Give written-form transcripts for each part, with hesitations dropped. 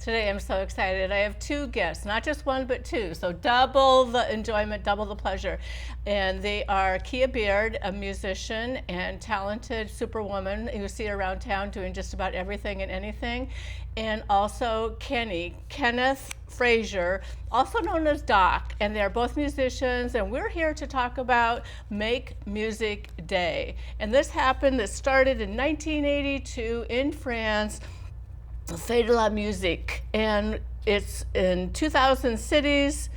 Today I'm so excited. I have two guests, not just one, but two. So double the enjoyment, double the pleasure. And they are Kia Beard, a musician and talented superwoman. You see her around town doing just about everything and anything. And also Kenneth Frazier, also known as Doc. And they're both musicians. And we're here to talk about Make Music Day. And this started in 1982 in France. Fête de la Musique, and it's in 2,000 cities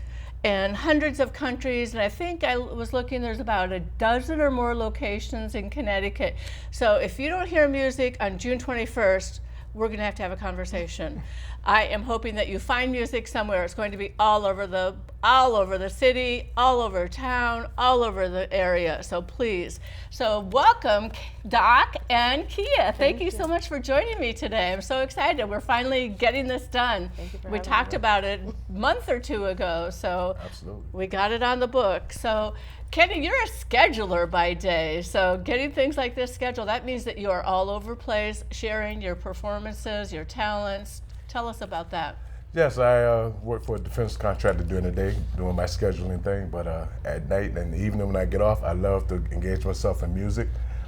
and hundreds of countries, and I think I was looking, there's about a dozen or more locations in Connecticut. So if you don't hear music on June 21st, we're going to have a conversation. I am hoping that you find music somewhere. It's going to be all over the city, all over town, all over the area. So please. So welcome, Doc and Kia. Thank you so much for joining me today. I'm so excited. We're finally getting this done. Thank you for we having talked me. about it a month or two ago. So Absolutely. we got it on the book. So Kenny, you're a scheduler by day, so getting things like this scheduled, that means that you are all over the place, sharing your performances, your talents. Tell us about that. Yes, I work for a defense contractor during the day, doing my scheduling thing, but at night and the evening when I get off, I love to engage myself in music.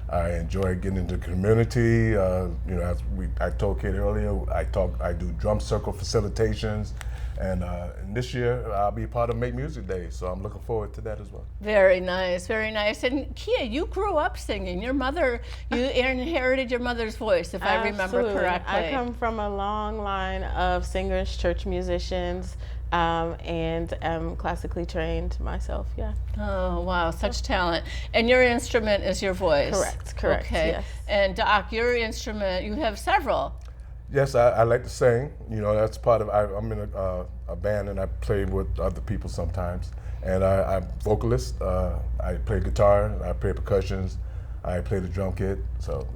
I enjoy getting into the community. As I told Kate earlier, I do drum circle facilitations. And this year, I'll be part of Make Music Day, so I'm looking forward to that as well. Very nice, very nice. And Kia, you grew up singing. You inherited your mother's voice, if I remember correctly. I come from a long line of singers, church musicians, and am classically trained myself, yeah. Oh, wow, such talent. And your instrument is your voice? Correct, okay. yes. And Doc, your instrument, you have several. Yes, I like to sing. That's part of. I'm in a band and I play with other people sometimes. And I'm a vocalist. I play guitar. I play percussions. I play the drum kit. So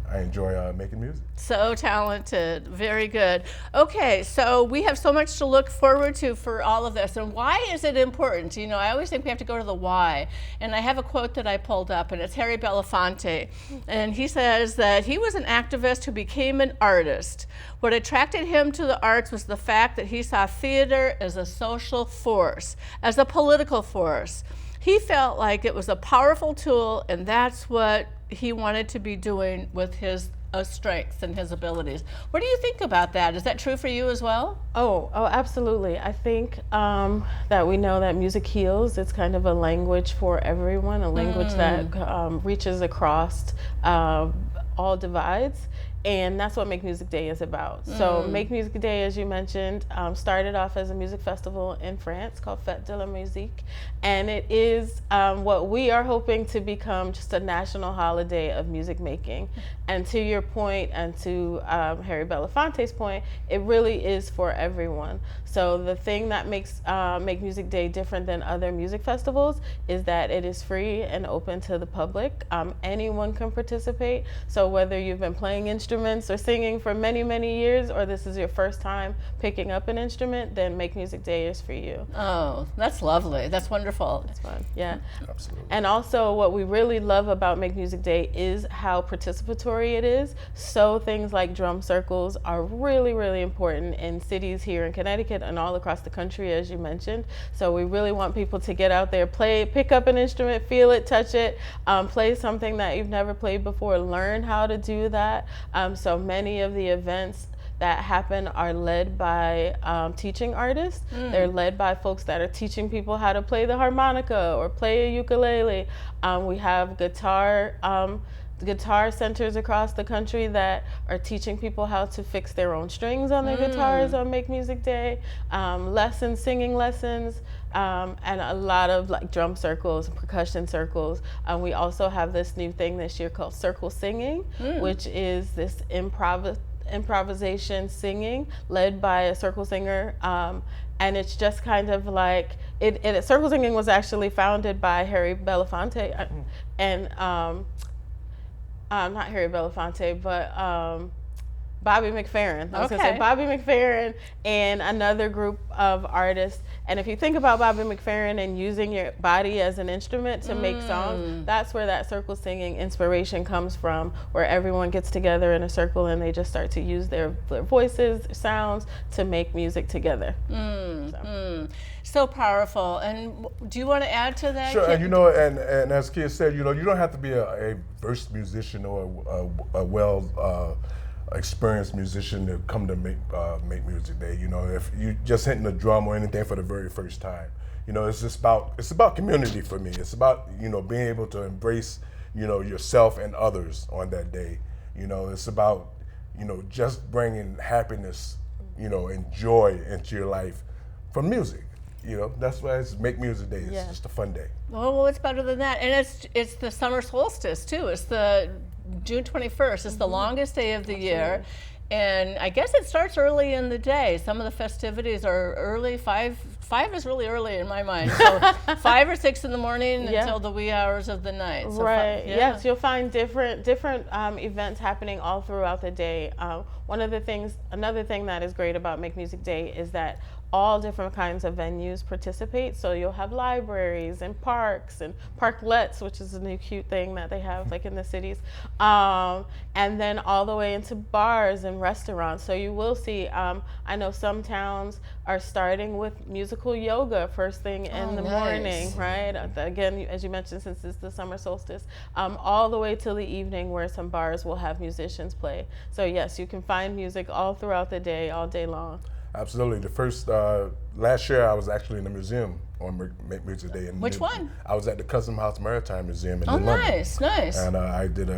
I enjoy making music. So talented, very good. Okay, so we have so much to look forward to for all of this. And why is it important? I always think we have to go to the why. And I have a quote that I pulled up, and it's Harry Belafonte. And he says that he was an activist who became an artist. What attracted him to the arts was the fact that he saw theater as a social force, as a political force. He felt like it was a powerful tool, and that's what he wanted to be doing with his strengths and his abilities. What do you think about that? Is that true for you as well? Oh, absolutely. I think that we know that music heals. It's kind of a language for everyone, a language that reaches across all divides. And that's what Make Music Day is about. So Make Music Day, as you mentioned, started off as a music festival in France called Fête de la Musique. And it is what we are hoping to become just a national holiday of music making. And to your point, and to Harry Belafonte's point, it really is for everyone. So the thing that makes Make Music Day different than other music festivals is that it is free and open to the public. Anyone can participate. So whether you've been playing instruments or singing for many, many years, or this is your first time picking up an instrument, then Make Music Day is for you. Oh, that's lovely. That's wonderful. It's fun, yeah. Absolutely. And also what we really love about Make Music Day is how participatory it is. So things like drum circles are really, really important in cities here in Connecticut and all across the country, as you mentioned. So we really want people to get out there, pick up an instrument, feel it, touch it, play something that you've never played before, learn how to do that. So many of the events that happen are led by teaching artists. They're led by folks that are teaching people how to play the harmonica or play a ukulele. We have guitar centers across the country that are teaching people how to fix their own strings on their guitars on Make Music Day, singing lessons, and a lot of drum circles, percussion circles. We also have this new thing this year called circle singing, which is this improvisation singing led by a circle singer. And it's just kind of like, circle singing was actually founded by Harry Belafonte, and not Harry Belafonte, but Bobby McFerrin. I was going to say Okay. Bobby McFerrin and another group of artists. And if you think about Bobby McFerrin and using your body as an instrument to make songs, that's where that circle singing inspiration comes from, where everyone gets together in a circle and they just start to use their voices, sounds to make music together. So powerful. And do you want to add to that? Sure, Kit? and you know, and as Kia said, you know, you don't have to be a versed musician or a well experienced musician to come to make music day. You know, if you just hitting the drum or anything for the very first time, you know, it's about community for me. It's about, you know, being able to embrace, you know, yourself and others on that day. You know, it's about, you know, just bringing happiness, you know, and joy into your life from music. You know, that's why it's Make Music Day. It's just a fun day. Well, it's better than that. And it's the summer solstice too. It's the June 21st. It's the longest day of the year. And I guess it starts early in the day. Some of the festivities are early. Five is really early in my mind. So 5 or 6 in the morning until the wee hours of the night. So Right. Yes, you'll find different events happening all throughout the day. Another thing that is great about Make Music Day is that all different kinds of venues participate. So you'll have libraries and parks and parklets, which is a new cute thing that they have like in the cities, and then all the way into bars and restaurants. So you will see, I know some towns are starting with musical yoga first thing in the morning, right? Again, as you mentioned, since it's the summer solstice, all the way till the evening where some bars will have musicians play. So yes, you can find music all throughout the day, all day long. Absolutely. The first last year, I was actually in the museum on Make Music Day. Which one? I was at the Custom House Maritime Museum in Oh, London. nice. And I did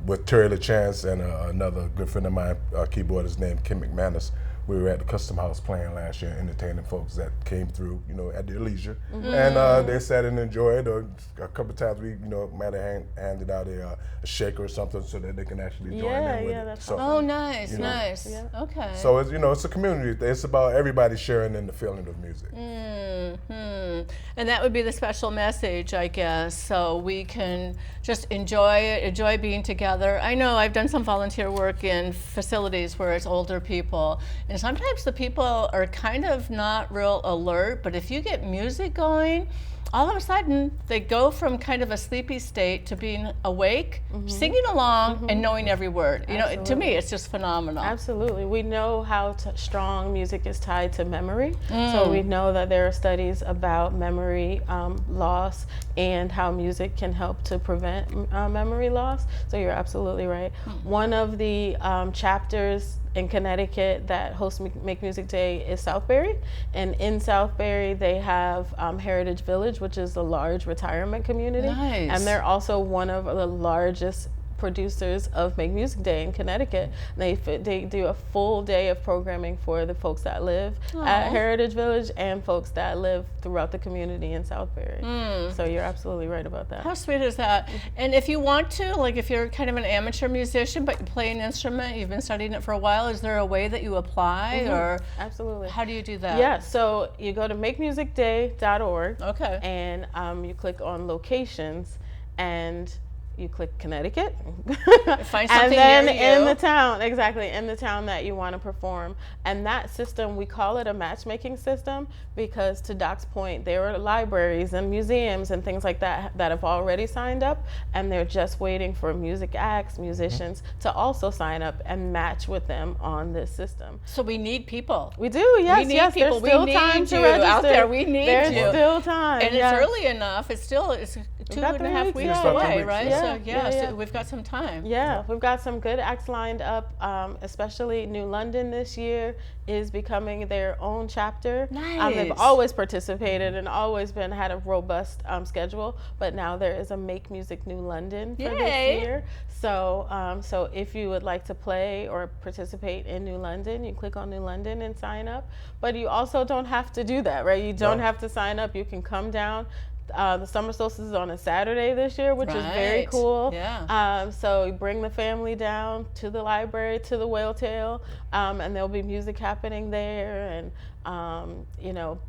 with Terry LaChance and another good friend of mine, keyboardist named Kim McManus. We were at the Custom House playing last year, entertaining folks that came through, you know, at their leisure. And they sat and enjoyed. A couple of times we, you know, might have handed out a shaker or something so that they can actually join in with it. That's So, Oh, nice, you know, nice. Okay. So it's, you know, it's a community thing. It's about everybody sharing in the feeling of music. And that would be the special message, I guess, so we can just enjoy it, enjoy being together. I know I've done some volunteer work in facilities where it's older people, and sometimes the people are kind of not real alert, but if you get music going, all of a sudden they go from kind of a sleepy state to being awake, singing along, and knowing every word. You know, to me, it's just phenomenal. Absolutely. We know how strong music is tied to memory. So we know that there are studies about memory loss and how music can help to prevent memory loss. So you're absolutely right. One of the chapters in Connecticut that hosts Make Music Day is Southbury. And in Southbury, they have Heritage Village, which is a large retirement community. Nice. And they're also one of the largest producers of Make Music Day in Connecticut. They do a full day of programming for the folks that live at Heritage Village and folks that live throughout the community in Southbury. So you're absolutely right about that. How sweet is that? And if you want to, like if you're kind of an amateur musician but you play an instrument, you've been studying it for a while, is there a way that you apply or Absolutely. how do you do that? Yeah, so you go to makemusicday.org Okay. and you click on locations and you click Connecticut. Find and something then near you. in the town, exactly, in the town that you want to perform. And that system, we call it a matchmaking system because to Doc's point, there are libraries and museums and things like that that have already signed up and they're just waiting for music acts, musicians to also sign up and match with them on this system. So we need people. We do, yes, We need yes. people. There's still We time need to you register. out there. We need There's you. still time. And yes. it's early enough. It's 2.5 got 3 weeks weeks, yeah. away, 3 weeks, right? yeah. So Yeah. so we've got some time. Yeah, we've got some good acts lined up, especially New London this year is becoming their own chapter. They've Nice. always participated and always had a robust schedule, but now there is a Make Music New London for Yay. this year. So if you would like to play or participate in New London, you click on New London and sign up. But you also don't have to do that, right? You don't have to sign up. You can come down, The summer solstice is on a Saturday this year, which is very Right. cool. Yeah. So you bring the family down to the library, to the Whale Tail, and there'll be music happening there, and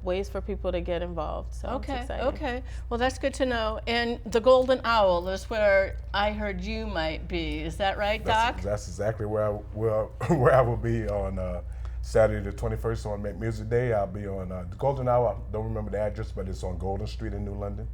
ways for people to get involved. So it's Okay, exciting. okay. Well, that's good to know. And the Golden Owl is where I heard you might be. Is that right, Doc? That's exactly where I will where I will be on Saturday the 21st on Make Music Day. I'll be on the Golden Hour. I don't remember the address, but it's on Golden Street in New London.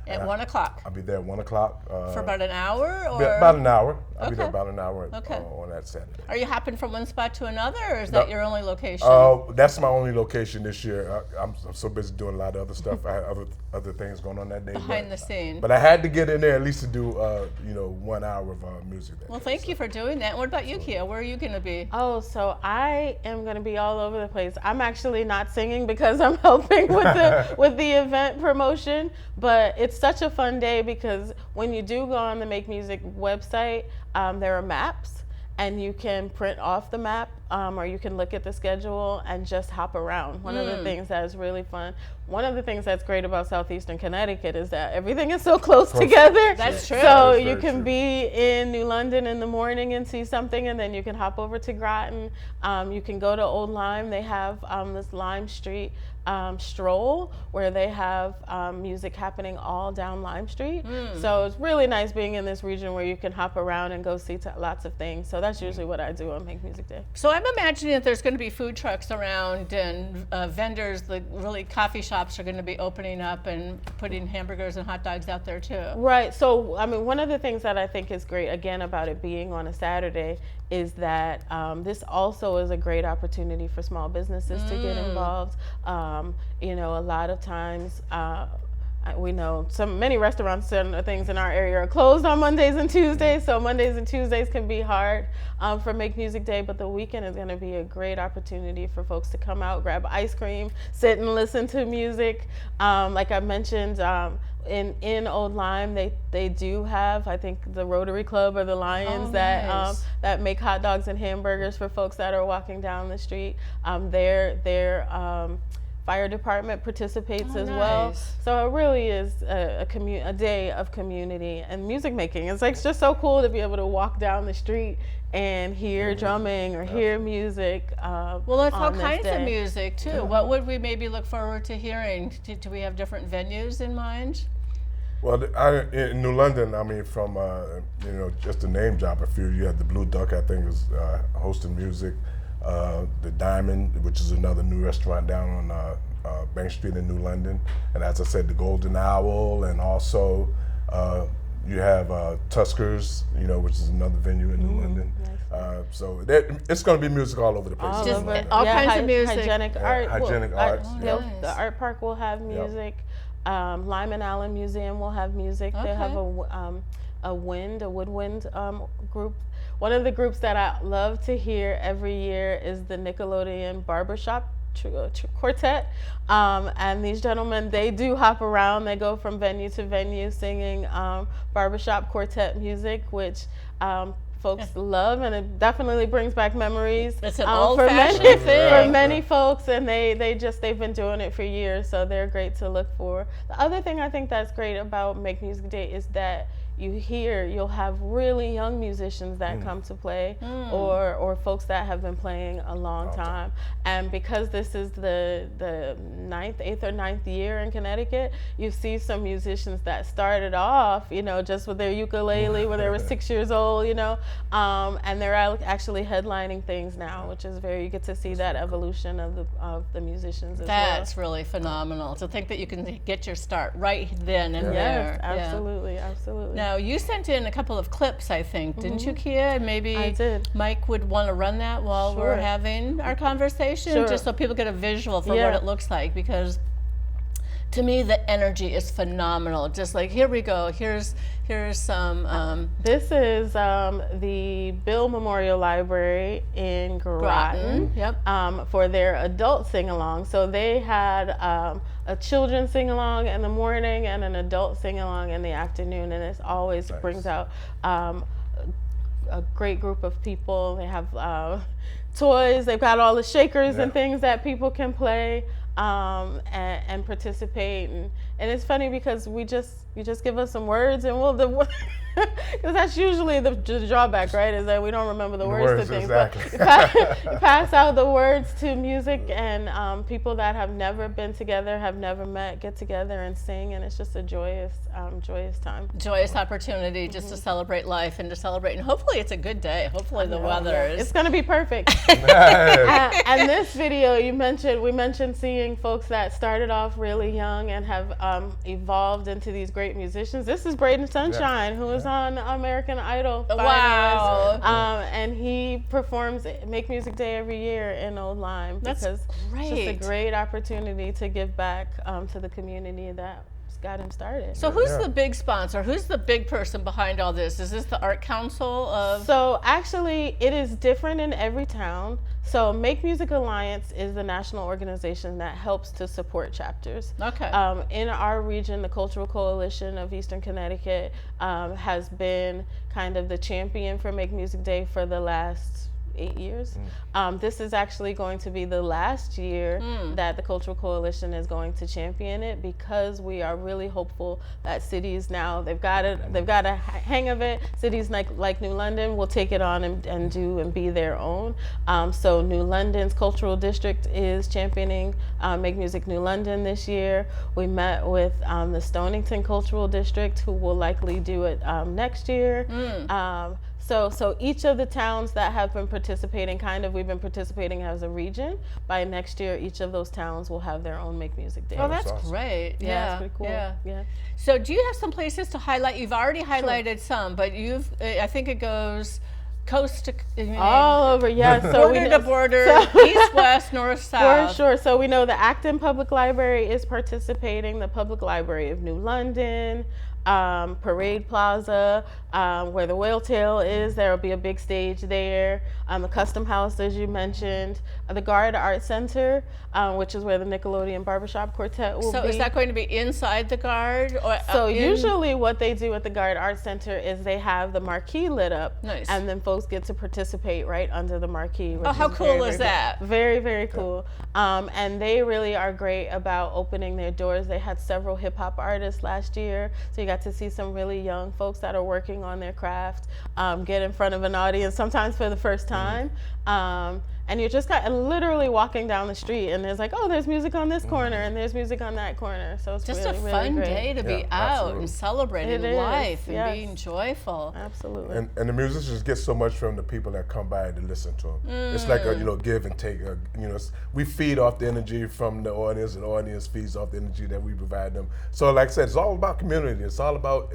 At 1 o'clock. I'll be there at 1 o'clock. For about an hour? Or? About an hour. I'll be there Okay. about an hour Okay. on that Saturday. Are you hopping from one spot to another, or is that your only location? That's my only location this year. I'm so busy doing a lot of other stuff. I have other things going on that day. Behind the scene. But I had to get in there at least to do 1 hour of music. That Well, day. thank you for doing that. What about you, Kia? Where are you going to be? Oh, so I am going to be all over the place. I'm actually not singing because I'm helping with the event promotion, but it's such a fun day because when you do go on the Make Music website, there are maps, and you can print off the map, or you can look at the schedule and just hop around. One of the things that is really fun. One of the things that's great about Southeastern Connecticut is that everything is so close together. That's true. So That is you very can true. be in New London in the morning and see something, and then you can hop over to Groton. You can go to Old Lyme. They have this Lime Street stroll where they have music happening all down Lime Street. So it's really nice being in this region where you can hop around and go see lots of things. So that's usually what I do on Make Music Day. So I'm imagining that there's going to be food trucks around, and vendors, the really coffee shops are going to be opening up and putting hamburgers and hot dogs out there too. Right. So, I mean, one of the things that I think is great, again, about it being on a Saturday is that this also is a great opportunity for small businesses to get involved. A lot of times, we know many restaurants and things in our area are closed on Mondays and Tuesdays, so Mondays and Tuesdays can be hard for Make Music Day, but the weekend is going to be a great opportunity for folks to come out, grab ice cream, sit and listen to music. Like I mentioned, in Old Lyme, they do have, I think, the Rotary Club or the Lions nice. that make hot dogs and hamburgers for folks that are walking down the street. Their fire department participates as well. nice. So it really is a day of community and music making. It's just so cool to be able to walk down the street and hear drumming or hear music. Well, it's all on this kinds of day. music too. What would we maybe look forward to hearing? Do we have different venues in mind? Well, in New London, I mean, from just a name drop a few, you had the Blue Duck, I think, is hosting music. The Diamond, which is another new restaurant down on Bank Street in New London, and as I said, the Golden Owl, and also you have Tuskers, which is another venue in New London. So it's going to be music all over the place. All Just over. all kinds of music. Hygienic art. Hygienic arts, yeah. nice. The art park will have music. Lyman Allen Museum will have music. They have a woodwind group. One of the groups that I love to hear every year is the Nickelodeon Barbershop Quartet. And these gentlemen, they do hop around. They go from venue to venue singing barbershop quartet music, which folks love, and it definitely brings back memories. It's an for old-fashioned many, thing. for many folks, and they've been doing it for years, so they're great to look for. The other thing I think that's great about Make Music Day is that you'll have really young musicians that come to play, or folks that have been playing a long time. And because this is the 8th or 9th year in Connecticut, you see some musicians that started off, just with their ukulele when they were 6 years old, and they're actually headlining things now, which is you get to see that evolution of the musicians as well. That's really phenomenal to think that you can get your start right then and there. Yes, absolutely, absolutely. Now, you sent in a couple of clips, I think, didn't you, Kia? Maybe I did. Mike would want to run that while we're Sure. having our conversation, Sure. just so people get a visual for Yeah. what it looks like, because to me the energy is phenomenal. Just like, here we go, here's some This is the Bill Memorial Library in Groton. Yep. For their adult sing-along. So they had a children's sing-along in the morning and an adult sing-along in the afternoon, and it always brings out a great group of people. They have toys. They've got all the shakers and things that people can play and participate. and it's funny because you just give us some words and we'll because that's usually the drawback, right? Is that we don't remember the words to things. Exactly. But you pass out the words to music, and people that have never been together, have never met, get together and sing, and it's just a joyous time. Joyous opportunity just to celebrate life and to celebrate, and hopefully it's a good day. Hopefully the weather is. It's going to be perfect. And this video we mentioned seeing folks that started off really young and have evolved into these great musicians. This is Braden Sunshine, who is on American Idol. Wow. And he performs Make Music Day every year in Old Lyme. That's because great. It's just a great opportunity to give back to the community that got him started. So who's the big sponsor? Who's the big person behind all this? Is this the Art Council of? So actually, it is different in every town. So Make Music Alliance is the national organization that helps to support chapters. Okay. In our region, the Cultural Coalition of Eastern Connecticut has been kind of the champion for Make Music Day for the last 8 years. This is actually going to be the last year that the Cultural Coalition is going to champion it, because we are really hopeful that cities now, they've got a hang of it. Cities like New London will take it on and be their own. So New London's Cultural District is championing Make Music New London this year. We met with the Stonington Cultural District, who will likely do it next year. So each of the towns that have been participating, we've been participating as a region. By next year, each of those towns will have their own Make Music Day. Oh, that's awesome. great. Yeah, it's pretty cool. Yeah. So do you have some places to highlight? You've already highlighted some, but I think it goes coast to all over, yeah. So border to border, east, west, north, south. For sure. So we know the Acton Public Library is participating, the Public Library of New London, Parade Plaza, where the Whale Tail is, there will be a big stage there. The Custom House, as you mentioned, the Guard Art Center, which is where the Nickelodeon Barbershop Quartet will be. So is that going to be inside the Guard? Or so usually what they do at the Guard Art Center is they have the marquee lit up, nice, and then folks get to participate right under the marquee. Oh, how cool is that? Very, very cool. And they really are great about opening their doors. They had several hip hop artists last year, so you got to see some really young folks that are working on their craft get in front of an audience, sometimes for the first time. And you're just literally walking down the street, and there's there's music on this corner, and there's music on that corner. So it's just really, a really fun great day to be out and celebrating life and being joyful. Absolutely. And the musicians get so much from the people that come by to listen to them. It's like a give and take. We feed off the energy from the audience, and the audience feeds off the energy that we provide them. So like I said, it's all about community. It's all about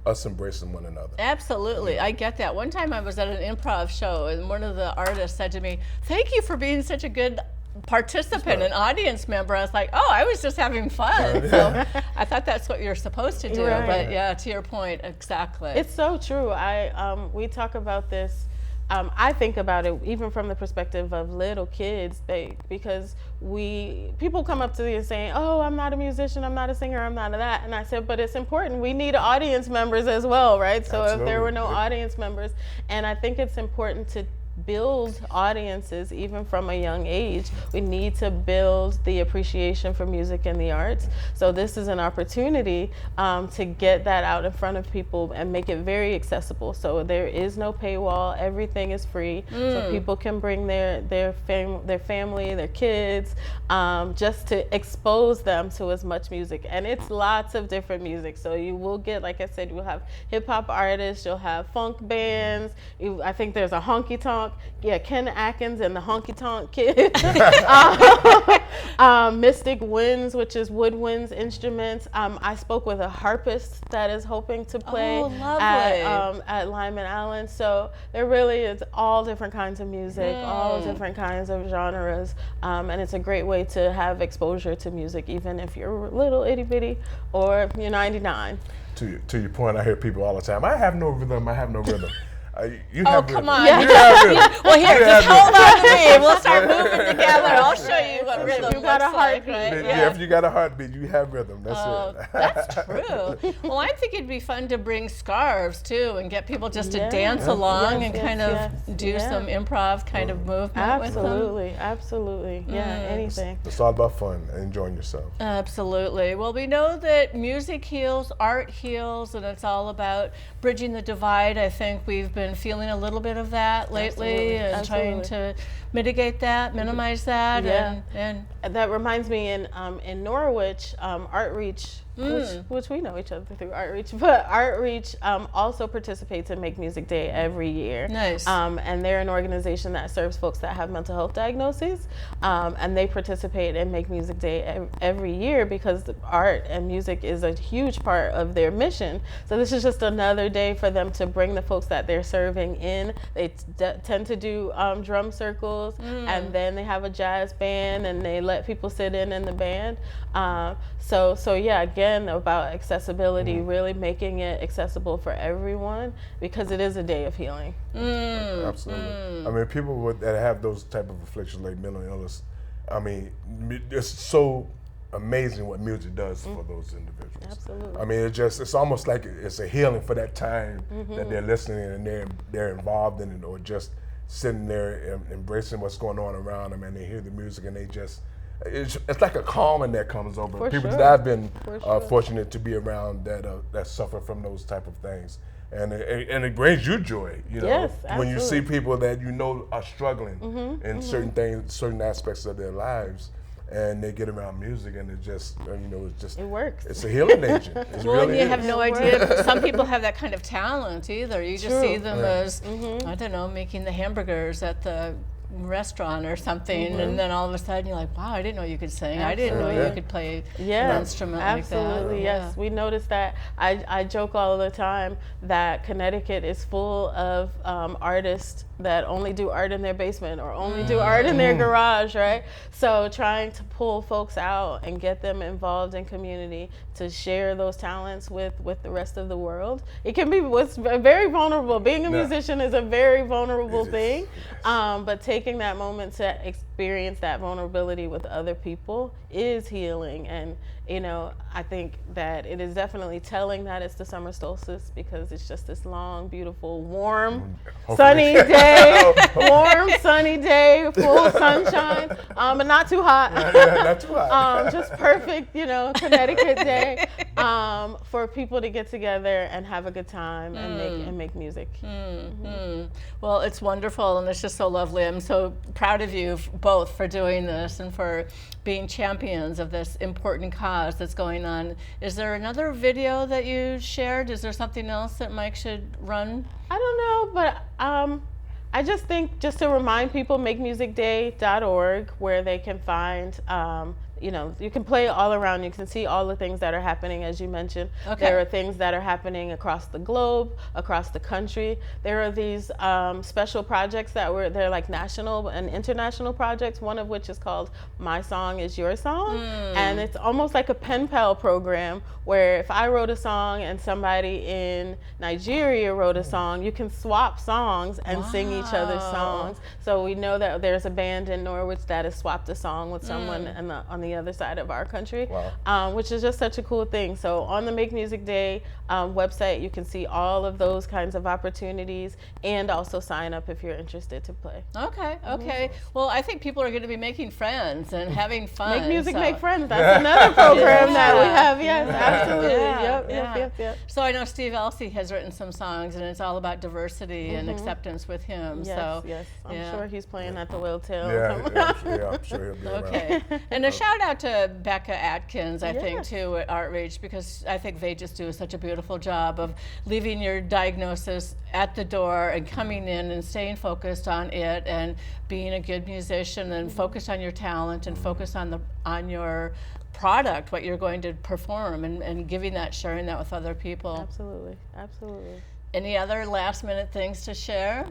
us embracing one another. Absolutely, I get that. One time I was at an improv show, and one of the artists said to me, "Thank you for being such a good participant and audience member." I was like, "Oh, I was just having fun." So I thought that's what you're supposed to do. Right. But yeah, to your point, exactly. It's so true. We talk about this. I think about it even from the perspective of little kids, because people come up to me and saying, "Oh, I'm not a musician, I'm not a singer, I'm not a that," and I said, "But it's important. We need audience members as well, right?" So Absolutely. If there were no audience members, and I think it's important to build audiences even from a young age. We need to build the appreciation for music and the arts. So this is an opportunity to get that out in front of people and make it very accessible. So there is no paywall. Everything is free. So people can bring their family, their kids, just to expose them to as much music. And it's lots of different music. So you will get, like I said, you'll have hip hop artists, you'll have funk bands. I think there's a honky tonk. Yeah, Ken Atkins and the Honky Tonk Kid. Mystic Winds, which is woodwinds instruments. I spoke with a harpist that is hoping to play at Lyman Allen. So there really is all different kinds of music, all different kinds of genres, and it's a great way to have exposure to music, even if you're little itty bitty or you're 99. To your point, I hear people all the time, I have no rhythm, I have no rhythm. You Oh, have come rhythm. on. Yeah. You have rhythm. Well, here, You just have hold rhythm. on to me. We'll start moving together. I'll show you what rhythm You got a looks like, heartbeat. right? Yeah, if you got a heartbeat, you have rhythm. That's it. That's true. Well, I think it'd be fun to bring scarves too and get people just to Yeah. dance Yeah. along Yes, and yes, kind of yes. do Yeah. some improv kind of movement with them. Absolutely, absolutely. Yeah, anything. It's all about fun and enjoying yourself. Absolutely. Well, we know that music heals, art heals, and it's all about bridging the divide. I think we've been feeling a little bit of that lately Absolutely, and trying to mitigate that, minimize that, Yeah. and That reminds me in Norwich, Artreach, which we know each other through Artreach, but Artreach also participates in Make Music Day every year. Nice. And they're an organization that serves folks that have mental health diagnoses, and they participate in Make Music Day every year because art and music is a huge part of their mission. So this is just another day for them to bring the folks that they're serving in. They tend to do drum circles, and then they have a jazz band, and they let people sit in the band. So yeah, again, about accessibility, really making it accessible for everyone because it is a day of healing. Absolutely. I mean, people that have those type of afflictions like mental illness, I mean, it's so amazing what music does for those individuals. Absolutely. I mean, it's almost like it's a healing for that time that they're listening and they're involved in it, or just sitting there and embracing what's going on around them, and they hear the music and they just, it's like a calming that comes over For people sure. that I've been For sure. fortunate to be around that suffer from those type of things, and it brings you joy, you know, Yes, when you see absolutely. people that you know are struggling in certain things, certain aspects of their lives, and they get around music, and it just, It works. it's a healing agent. It well, and really you is. have no idea. Some people have that kind of talent either. You just True. see them as, I don't know, making the hamburgers at the restaurant or something, and then all of a sudden you're like, wow, I didn't know you could sing. I didn't know you Absolutely. could play Yeah, an instrument absolutely, like that. yes. We noticed that. I joke all the time that Connecticut is full of artists that only do art in their basement or only do art in their garage, right? So trying to pull folks out and get them involved in community to share those talents with the rest of the world. It can be very vulnerable. Being a musician is a very vulnerable thing, but taking that moment to experience that vulnerability with other people is healing. And I think that it is definitely telling that it's the summer solstice because it's just this long, beautiful, warm, sunny day, warm, sunny day, full sunshine, but not too hot. Not too hot. Just perfect, Connecticut day for people to get together and have a good time and make music. Well, it's wonderful, and it's just so lovely. I'm so proud of you both for doing this and for being champions of this important cause that's going on. Is there another video that you shared? Is there something else that Mike should run? I don't know, but I just think just to remind people, makemusicday.org, where they can find, you can play all around. You can see all the things that are happening, as you mentioned. Okay. There are things that are happening across the globe, across the country. There are these special projects they're like national and international projects, one of which is called My Song is Your Song. And it's almost like a pen pal program where if I wrote a song and somebody in Nigeria wrote a song, you can swap songs and sing each other's songs. So we know that there's a band in Norwich that has swapped a song with someone on the other side of our country, which is just such a cool thing. So on the Make Music Day website, you can see all of those kinds of opportunities and also sign up if you're interested to play. Okay. Well, I think people are going to be making friends and having fun. Make music, so. make friends. That's another program that we have. Yes, absolutely. Yep. So I know Steve Elsey has written some songs, and it's all about diversity and acceptance with him. Yes, I'm sure he's playing at the Whale Tail. I'm sure he'll be around. Okay. And a shout out to Becca Atkins, I think, too, at Artreach, because I think they just do such a beautiful job of leaving your diagnosis at the door and coming in and staying focused on it and being a good musician and focused on your talent and focus on your product, what you're going to perform, and sharing that with other people. Absolutely. Any other last minute things to share?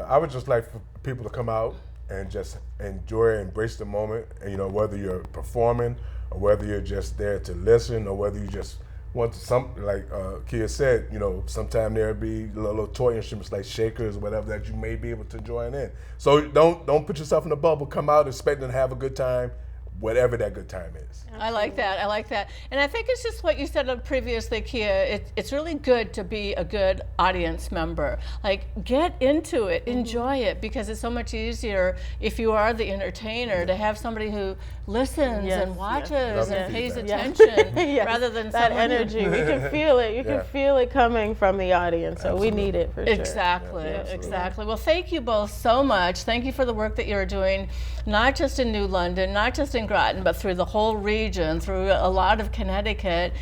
I would just like for people to come out and just enjoy, embrace the moment. And, whether you're performing or whether you're just there to listen or whether you just once some, like Kia said, you know, sometime there'll be little toy instruments like shakers or whatever that you may be able to join in. So don't put yourself in a bubble. Come out expecting to have a good time, whatever that good time is. I like that. I like that. And I think it's just what you said previously, Kia. It's really good to be a good audience member. Like, get into it, enjoy it, because it's so much easier if you are the entertainer to have somebody who listens and watches and pays attention rather than that someone who- energy. We can feel it. You can feel it coming from the audience. So we need it for sure. Exactly, exactly. Well, thank you both so much. Thank you for the work that you're doing, not just in New London, not just in Groton, but through the whole region, through a lot of Connecticut.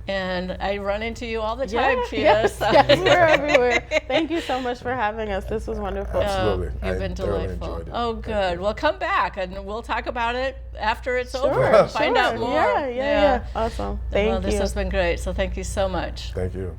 And I run into you all the time, Kia. Yes, so- yes, we're everywhere. Thank you so much for having us. This was wonderful. Absolutely. You've been thoroughly delightful. enjoyed it. Oh, good. Well, come back and we'll talk about it after it's over. Sure, And find out more. Yeah. Awesome. Thank Well, this you. has been great. So thank you so much. Thank you.